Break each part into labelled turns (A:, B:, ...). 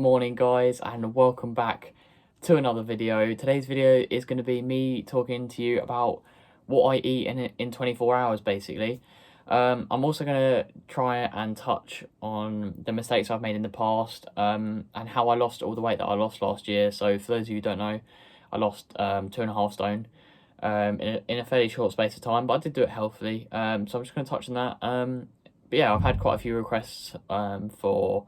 A: Morning guys, and welcome back to another video. Today's video is going to be me talking to you about what I eat in 24 hours basically. I'm also going to try and touch on the mistakes I've made in the past, and how I lost all the weight that I lost last year. So for those of you who don't know, I lost 2.5 stone in a fairly short space of time, but I did do it healthily. So I'm just going to touch on that. But yeah, I've had quite a few requests for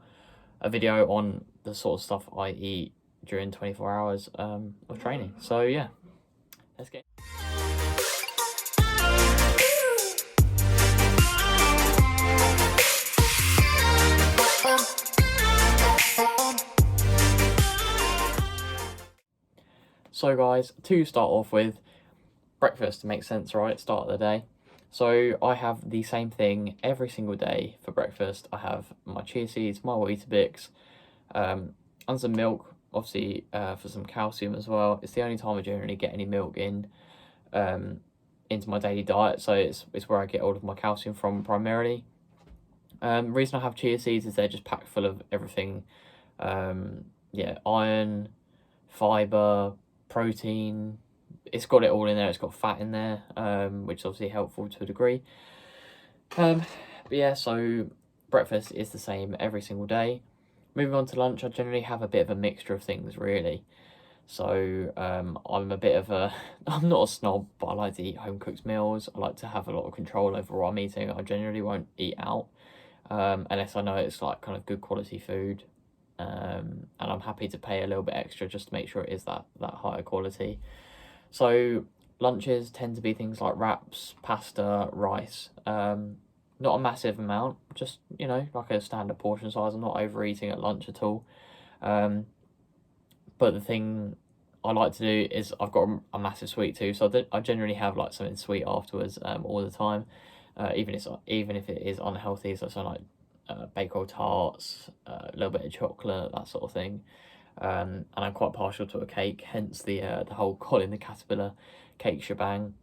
A: a video on the sort of stuff I eat during 24 hours of training. So yeah, let's get. So guys, to start off with, breakfast makes sense, right? Start of the day. So I have the same thing every single day for breakfast. I have my chia seeds, my Weetabix, and some milk, obviously for some calcium as well. It's the only time I generally get any milk in into my daily diet, so it's where I get all of my calcium from primarily. The reason I have chia seeds is they're just packed full of everything. Yeah, iron, fiber, protein. It's got it all in there. It's got fat in there, which is obviously helpful to a degree. But yeah, so breakfast is the same every single day. Moving on to lunch, I generally have a bit of a mixture of things, really. So I'm a bit of a, I'm not a snob, but I like to eat home-cooked meals. I like to have a lot of control over what I'm eating. I generally won't eat out unless I know it's like kind of good quality food. And I'm happy to pay a little bit extra just to make sure it is that higher quality. So lunches tend to be things like wraps, pasta, rice. Not a massive amount, just, you know, like a standard portion size. I'm not overeating at lunch at all. But the thing I like to do is I've got a massive sweet tooth, so I generally have like something sweet afterwards all the time, even if it is unhealthy. So something like baked tarts, a little bit of chocolate, that sort of thing. And I'm quite partial to a cake, hence the whole Colin the Caterpillar cake shebang.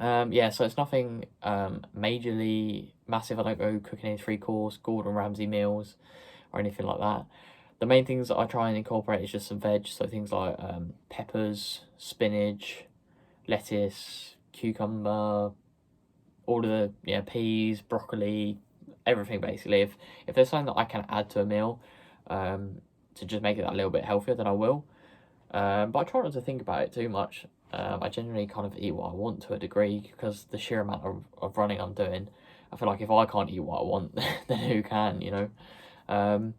A: Yeah, so it's nothing majorly massive. I don't go cooking any 3-course Gordon Ramsay meals or anything like that. The main things that I try and incorporate is just some veg, so things like peppers, spinach, lettuce, cucumber, all of the peas, broccoli, everything basically. If there's something that I can add to a meal to just make it that little bit healthier, then I will. But I try not to think about it too much. I generally kind of eat what I want to a degree because the sheer amount of running I'm doing, I feel like if I can't eat what I want, then who can, you know?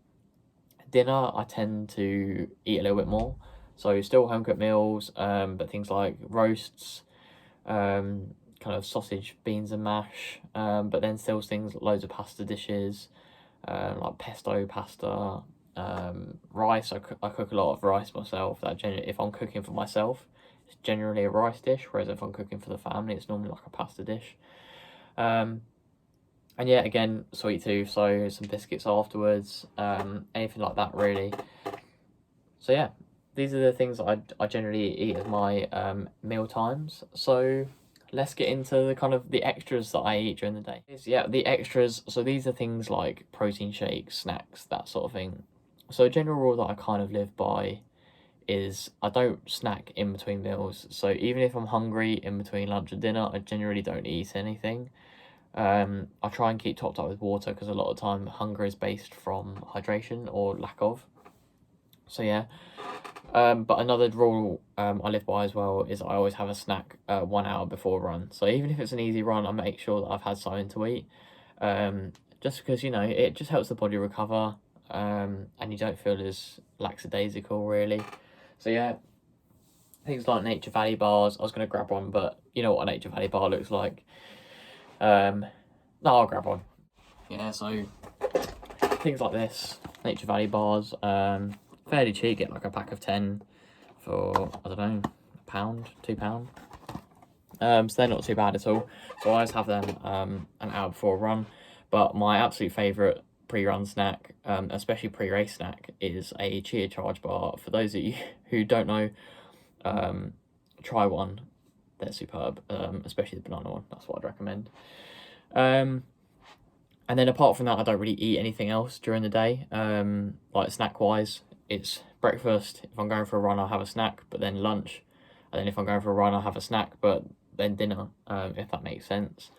A: Dinner, I tend to eat a little bit more. So still home cooked meals, but things like roasts, kind of sausage, beans and mash, but then still things, loads of pasta dishes, like pesto pasta, rice. I cook a lot of rice myself. That generally, if I'm cooking for myself, it's generally a rice dish, whereas if I'm cooking for the family, it's normally like a pasta dish. And yeah, again, sweet tooth, so some biscuits afterwards, anything like that really. So yeah, these are the things that I generally eat as my meal times. So let's get into the kind of the extras that I eat during the day. Yeah, the extras, so these are things like protein shakes, snacks, that sort of thing. So a general rule that I kind of live by is I don't snack in between meals. So even if I'm hungry in between lunch and dinner, I generally don't eat anything. I try and keep topped up with water because a lot of the time hunger is based from hydration or lack of. So yeah. But another rule I live by as well is I always have a snack 1 hour before a run. So even if it's an easy run, I make sure that I've had something to eat. Just because, you know, it just helps the body recover, and you don't feel as lackadaisical really. So yeah, things like Nature Valley bars. I was going to grab one, but you know what a Nature Valley bar looks like. No, I'll grab one. Yeah, so things like this, Nature Valley bars, fairly cheap. Get like a pack of 10 for, I don't know, £1, £2. So they're not too bad at all. So I always have them an hour before a run. But my absolute favourite pre-run snack, especially pre-race snack, is a chia charge bar. For those of you who don't know, try one. They're superb, especially the banana one. That's what I'd recommend. And And then apart from that, I don't really eat anything else during the day. Like snack wise, it's breakfast. If I'm going for a run, I'll have a snack, but then lunch. And then if I'm going for a run, I'll have a snack, but then dinner, if that makes sense.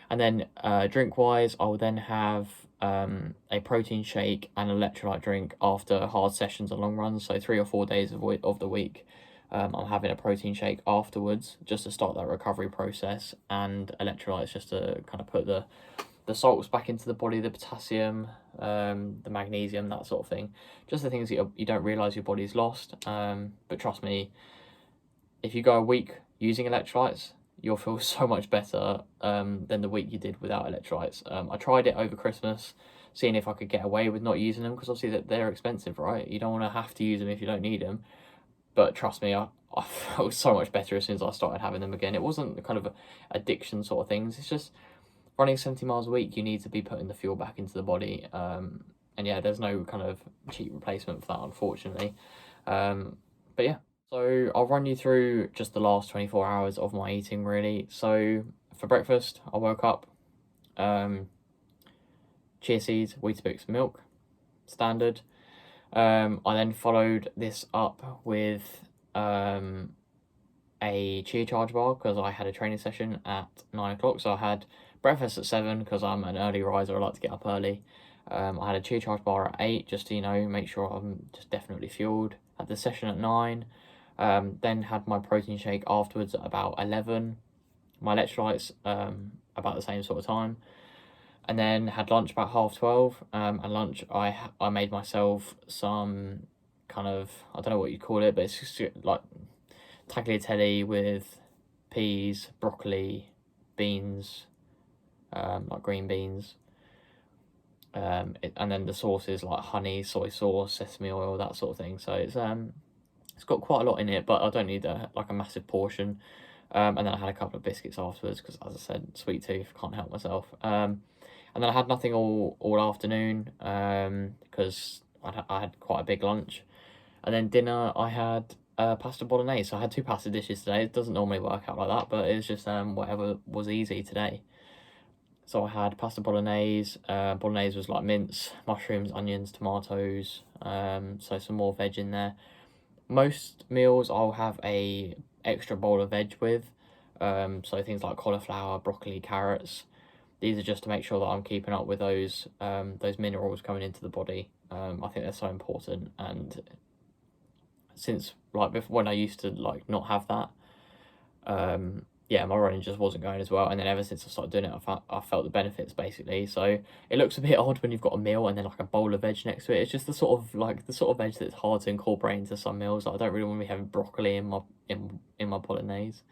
A: And then drink wise, I'll then have a protein shake and electrolyte drink after hard sessions and long runs. So 3 or 4 days of the week, I'm having a protein shake afterwards just to start that recovery process, and electrolytes just to kind of put the salts back into the body, the potassium, the magnesium, that sort of thing. Just the things that you don't realise your body's lost. But trust me, if you go a week using electrolytes, you'll feel so much better than the week you did without electrolytes. I tried it over Christmas, seeing if I could get away with not using them, because obviously that they're expensive, right? You don't want to have to use them if you don't need them. But trust me, I felt so much better as soon as I started having them again. It wasn't the kind of addiction sort of things. It's just running 70 miles a week, you need to be putting the fuel back into the body. And yeah, there's no kind of cheap replacement for that, unfortunately. But yeah, so I'll run you through just the last 24 hours of my eating, really. So for breakfast, I woke up, chia seeds, Weetabix, milk, standard. I then followed this up with a chia charge bar because I had a training session at 9 o'clock. So I had breakfast at 7 because I'm an early riser. I like to get up early. I had a chia charge bar at 8 just to, make sure I'm just definitely fueled. Had the session at 9. Then had my protein shake afterwards at about 11. My electrolytes about the same sort of time. And then had lunch about 12:30. And lunch, I made myself some kind of, I don't know what you call it, but it's just like tagliatelle with peas, broccoli, beans, like green beans. And then the sauces like honey, soy sauce, sesame oil, that sort of thing. So it's got quite a lot in it, but I don't need a massive portion. And then I had a couple of biscuits afterwards because, as I said, sweet tooth, can't help myself. And then I had nothing all afternoon because I had quite a big lunch. And then dinner, I had pasta bolognese. So I had 2 pasta dishes today. It doesn't normally work out like that, but it was just whatever was easy today. So I had pasta bolognese. Bolognese was like mince, mushrooms, onions, tomatoes. So some more veg in there. Most meals I'll have a extra bowl of veg with. So things like cauliflower, broccoli, carrots. These are just to make sure that I'm keeping up with those minerals coming into the body. I think they're so important, and since when I used to not have that, yeah, my running just wasn't going as well. And then ever since I started doing it, I felt the benefits basically. So it looks a bit odd when you've got a meal and then a bowl of veg next to it. It's just the sort of veg that's hard to incorporate into some meals. I don't really want to be having broccoli in my bolognese.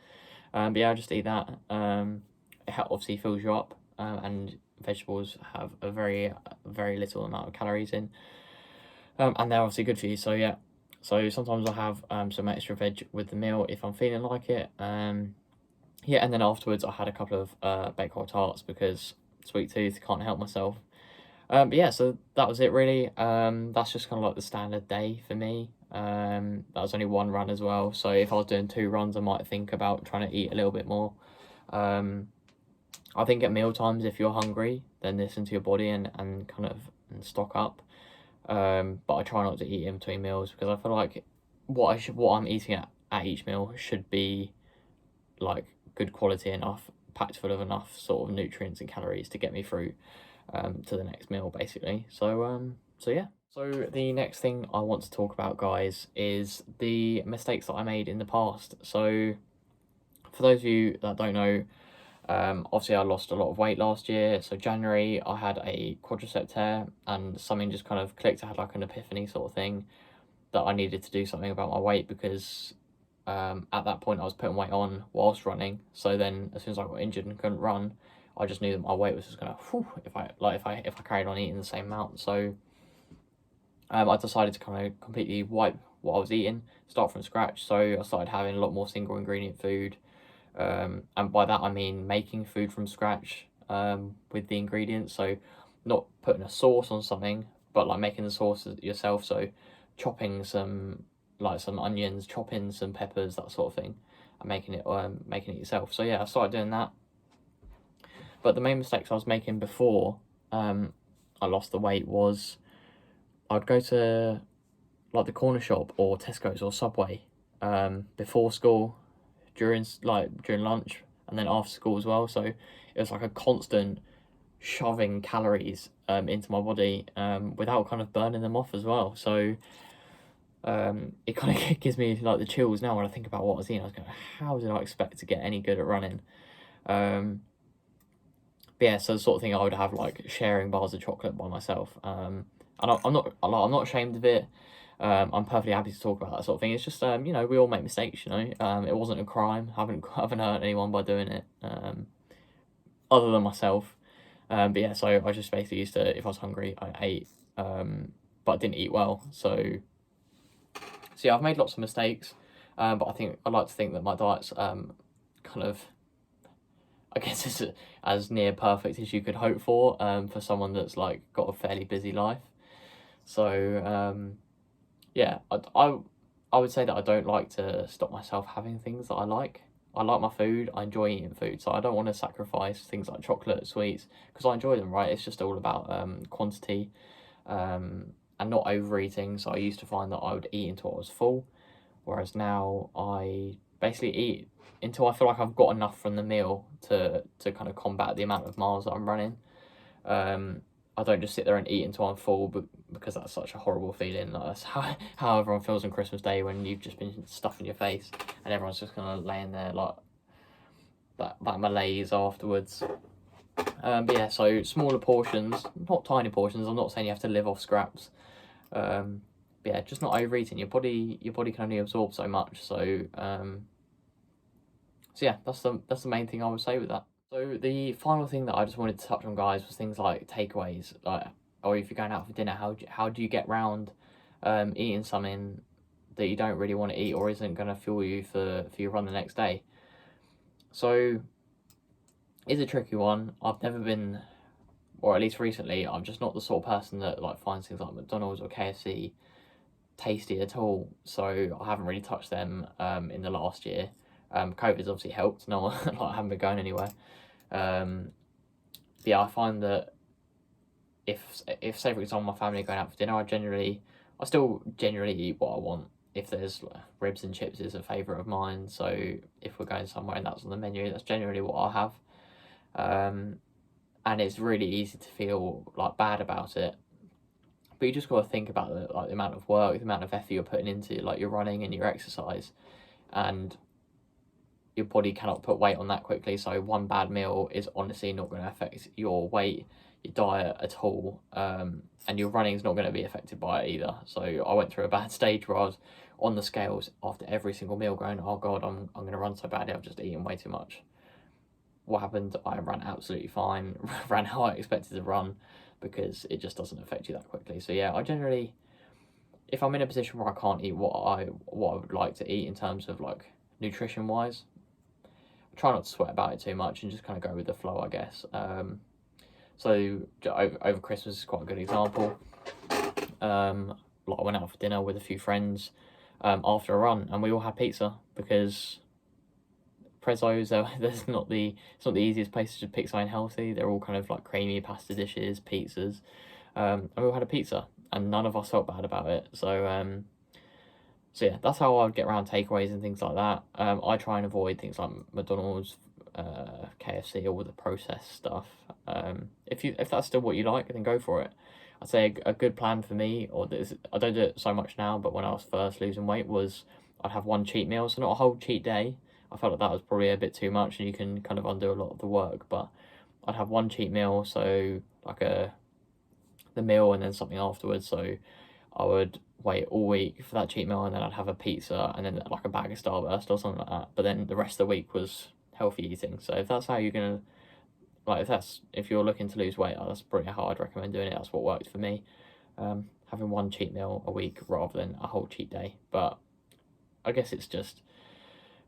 A: But yeah, I just eat that. It obviously fills you up, and vegetables have a very little amount of calories in, and they're obviously good for you. So yeah, so sometimes I have some extra veg with the meal if I'm feeling like it. Yeah, and then afterwards I had a couple of bakewell tarts because sweet tooth, can't help myself. But yeah, so that was it really. That's just kind of like the standard day for me. That was only 1 run as well, so if I was doing 2 runs, I might think about trying to eat a little bit more. I think at meal times, if you're hungry, then listen to your body and kind of stock up. But I try not to eat in between meals because I feel like what I'm eating at each meal should be good quality enough, packed full of enough sort of nutrients and calories to get me through to the next meal basically. So yeah. So the next thing I want to talk about, guys, is the mistakes that I made in the past. So for those of you that don't know, obviously I lost a lot of weight last year. So January I had a quadricep tear and something just kind of clicked. I had an epiphany sort of thing that I needed to do something about my weight because at that point I was putting weight on whilst running. So then as soon as I got injured and couldn't run, I just knew that my weight was just gonna if I carried on eating the same amount. So I decided to kind of completely wipe what I was eating, start from scratch. So I started having a lot more single ingredient food, and by that I mean making food from scratch with the ingredients. So not putting a sauce on something, but making the sauce yourself. So chopping some onions, chopping some peppers, that sort of thing, and making it yourself. So yeah, I started doing that. But the main mistakes I was making before I lost the weight was I'd go to like the corner shop or Tesco's or Subway before school, during lunch, and then after school as well. So it was like a constant shoving calories into my body without kind of burning them off as well. So it kind of gives me like the chills now when I think about what I was eating. I was going, how did I expect to get any good at running? But yeah, so the sort of thing I would have, like sharing bars of chocolate by myself. And I'm not ashamed of it. I'm perfectly happy to talk about that sort of thing. It's just you know, we all make mistakes. You know, it wasn't a crime. Haven't hurt anyone by doing it. Other than myself. But yeah, so I just basically used to, if I was hungry, I ate. But I didn't eat well. So yeah, I've made lots of mistakes. But I like to think that my diet's kind of, I guess it's as near perfect as you could hope for someone that's like got a fairly busy life. So yeah, I would say that I don't like to stop myself having things that I like. I like my food. I enjoy eating food, so I don't want to sacrifice things like chocolate, sweets, because I enjoy them. Right, it's just all about quantity and not overeating. So I used to find that I would eat until I was full, whereas now I basically eat until I feel like I've got enough from the meal to kind of combat the amount of miles that I'm running. I don't just sit there and eat until I'm full, because that's such a horrible feeling. Like, that's how everyone feels on Christmas Day when you've just been stuffing your face and everyone's just kind of laying there like that malaise afterwards. But yeah, so smaller portions, not tiny portions. I'm not saying you have to live off scraps. But yeah, just not overeating. Your body can only absorb so much. So yeah, that's the main thing I would say with that. So the final thing that I just wanted to touch on, guys, was things like takeaways, like, or if you're going out for dinner, how do you get round eating something that you don't really want to eat or isn't going to fuel you for your run the next day? So it's a tricky one. I've never been, or at least recently, I'm just not the sort of person that like finds things like McDonald's or KFC tasty at all. So I haven't really touched them in the last year. COVID's obviously helped. No, like, I haven't been going anywhere. Yeah, I find that if say for example my family are going out for dinner, I still generally eat what I want. If there's ribs and chips is a favourite of mine, so if we're going somewhere and that's on the menu, that's generally what I'll have. And it's really easy to feel like bad about it, but you just got to think about the amount of work, the amount of effort you're putting into like your running and your exercise, and your body cannot put weight on that quickly. So one bad meal is honestly not going to affect your weight, your diet at all, and your running is not going to be affected by it either. So I went through a bad stage where I was on the scales after every single meal going, oh god, I'm going to run so badly, I've just eaten way too much. What happened? I ran absolutely fine, ran how I expected to run, because it just doesn't affect you that quickly. So yeah, I generally, if I'm in a position where I can't eat what I would like to eat in terms of like nutrition wise, try not to sweat about it too much and just kind of go with the flow, I guess. So over Christmas is quite a good example. Like I went out for dinner with a few friends after a run, and we all had pizza, because Prezzo's it's not the easiest place to pick something healthy. They're all kind of like creamy pasta dishes, pizzas, and we all had a pizza, and none of us felt bad about it. So yeah, that's how I would get around takeaways and things like that. I try and avoid things like McDonald's, KFC, all the processed stuff. If that's still what you like, then go for it. I'd say a good plan for me, I don't do it so much now, but when I was first losing weight, was I'd have one cheat meal, so not a whole cheat day. I felt like that was probably a bit too much, and you can kind of undo a lot of the work. But I'd have one cheat meal, so like the meal and then something afterwards. So I would wait all week for that cheat meal, and then I'd have a pizza and then like a bag of Starburst or something like that. But then the rest of the week was healthy eating. So if that's how you're gonna, like, if you're looking to lose weight, that's pretty how I'd recommend doing it. That's what worked for me. Having one cheat meal a week rather than a whole cheat day. But I guess it's just,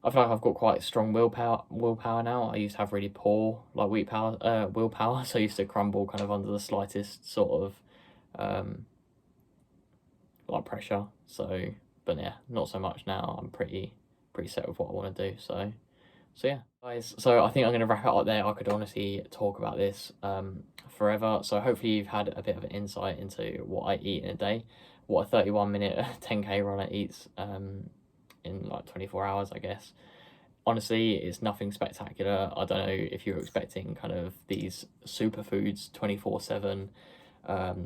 A: I feel like I've got quite strong willpower now. I used to have really poor like willpower, so I used to crumble kind of under the slightest sort of like pressure. So, but yeah, not so much now. I'm pretty set with what I want to do. So So yeah, guys, so I think I'm going to wrap it up there. I could honestly talk about this forever. So hopefully you've had a bit of an insight into what I eat in a day, what a 31-minute 10K runner eats in like 24 hours, I guess. Honestly, it's nothing spectacular. I don't know if you're expecting kind of these superfoods 24/7,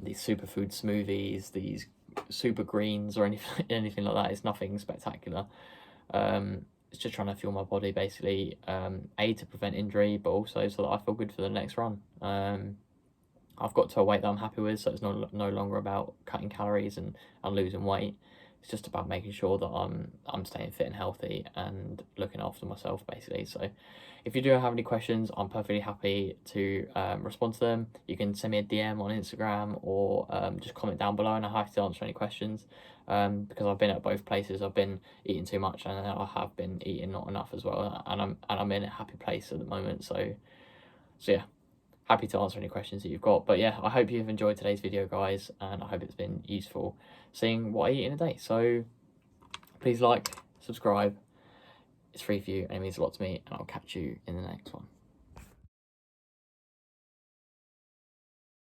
A: these superfood smoothies, these super greens or anything, anything like that. It's nothing spectacular. It's just trying to fuel my body basically, A, to prevent injury, but also so that I feel good for the next run. I've got to a weight that I'm happy with, so it's no longer about cutting calories and losing weight. It's just about making sure that I'm staying fit and healthy and looking after myself basically. So if you do have any questions, I'm perfectly happy to respond to them. You can send me a DM on Instagram or just comment down below, and I'm happy to answer any questions. Because I've been at both places. I've been eating too much, and I have been eating not enough as well. And I'm in a happy place at the moment. So yeah, happy to answer any questions that you've got. But yeah, I hope you've enjoyed today's video, guys, and I hope it's been useful seeing what I eat in a day. So please like, subscribe. It's free for you and it means a lot to me, and I'll catch you in the next one.